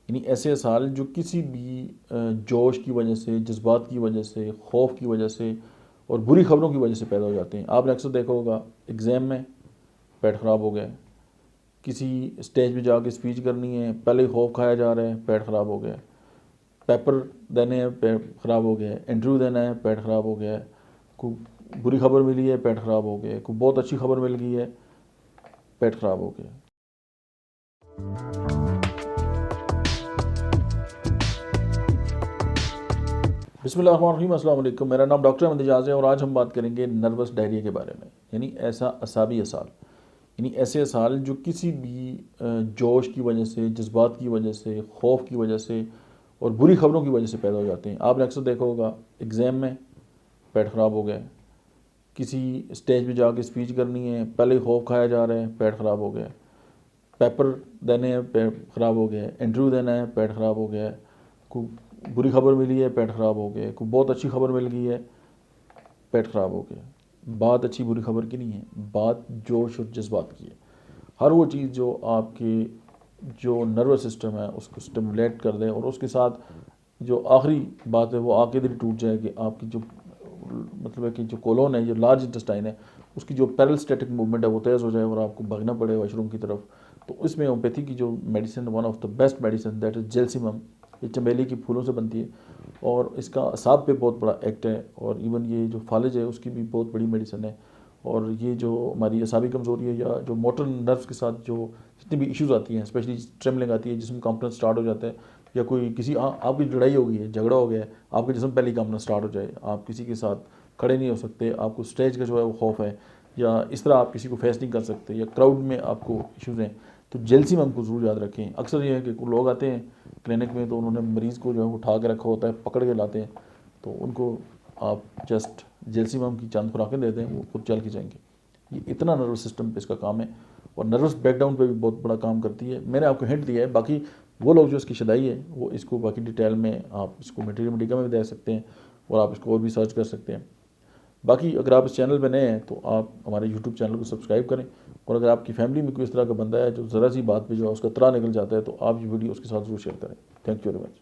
यानी ऐसे असाल जो किसी भी जोश की वजह से, जज्बात की वजह से, खौफ की वजह से और बुरी खबरों की वजह से पैदा हो जाते हैं। आपने अक्सर देखा होगा एग्ज़ाम में पेट ख़राब हो गया, किसी स्टेज पे जाके स्पीच करनी है, पहले ही खौफ खाया जा रहा है, पेट ख़राब हो गया, पेपर देने हैं, पेट ख़राब हो गया, इंटरव्यू देना है, पेट ख़राब हो गया, कोई बुरी खबर मिली है, पेट ख़राब हो गया, कोई बहुत अच्छी खबर मिल गई है, पेट ख़राब हो गया। बिस्मिल्लाहिर्रहमानिर्रहीम, अस्सलाम वालेकुम। मेरा नाम डॉक्टर अहमद एजाज है और आज हम बात करेंगे नर्वस डायरिया के बारे में। यानी ऐसा असाबी असाल, यानी ऐसे असाल जो किसी भी जोश की वजह से, जज्बात की वजह से, खौफ की वजह से और बुरी खबरों की वजह से पैदा हो जाते हैं। आपने अक्सर देखा होगा एग्ज़ाम में पेट ख़राब हो गया, किसी स्टेज पे जाके स्पीच करनी है, पहले ही खौफ खाया जा रहा है, पेट ख़राब हो गया, पेपर देने हैं, पेट ख़राब हो गया, इंटरव्यू देना है, पेट ख़राब हो गया, कोई बुरी खबर मिली है, पेट ख़राब हो गया, कोई बहुत अच्छी खबर मिल गई है, पेट ख़राब हो गया। बात अच्छी बुरी खबर की नहीं है, बात जोश और जज्बात की है। हर वो चीज़ जो आपके जो नर्वस सिस्टम है उसको स्टिमुलेट कर दे और उसके साथ जो आखिरी बात है वो आके दिल टूट जाए कि आपकी जो मतलब है कि जो कोलोन है, जो लार्ज इंटेस्टाइन है, उसकी जो पेरिस्टेटिक मूवमेंट है वो तेज़ हो जाए और आपको भागना पड़े वॉशरूम की तरफ। तो इसमें होम्योपैथी की जो medicine, one of the best medicine that is gelsemium, ये चमेली की फूलों से बनती है और इसका असाब पे बहुत बड़ा एक्ट है और इवन ये जो फालिज है उसकी भी बहुत बड़ी मेडिसिन है। और ये जो हमारी असाबी कमज़ोरी है या जो मोटर नर्व्स के साथ जो जितनी भी इश्यूज़ आती हैं, स्पेशली ट्रेमलिंग आती है, जिसम कांपना स्टार्ट हो जाता है, या कोई किसी आपकी लड़ाई हो गई है, झगड़ा हो गया है, आपका जिसम पहले ही कांपना स्टार्ट हो जाए, आप किसी के साथ खड़े नहीं हो सकते, आपको स्टेज का जो है वो खौफ है, या इस तरह आप किसी को फेस नहीं कर सकते, या क्राउड में आपको इश्यूज़ हैं, तो जेलसी में हमको ज़रूर याद रखें। अक्सर ये है कि कुछ लोग आते हैं क्लिनिक में तो उन्होंने मरीज़ को जो है उठा के रखा होता है, पकड़ के लाते हैं, तो उनको आप जस्ट जेलसीमम की चंद खुराकें दे दें, वो खुद चल के जाएंगे। ये इतना नर्वस सिस्टम पे इसका काम है और नर्वस ब्रेकडाउन पे भी बहुत बड़ा काम करती है। मैंने आपको हिंट दिया है, बाकी वो लोग जो इसकी शदाई है वो इसको बाकी डिटेल में आप इसको मटेरियल मेडिका में भी दे सकते हैं और आप इसको और भी सर्च कर सकते हैं। बाकी अगर आप इस चैनल पर नए हैं तो आप हमारे यूट्यूब चैनल को सब्सक्राइब करें और अगर आपकी फैमिली में कोई इस तरह का बंदा है जो ज़रा सी बात पे जो है उसका तरा निकल जाता है तो आप ये वीडियो उसके साथ ज़रूर शेयर करें। Thank you very much.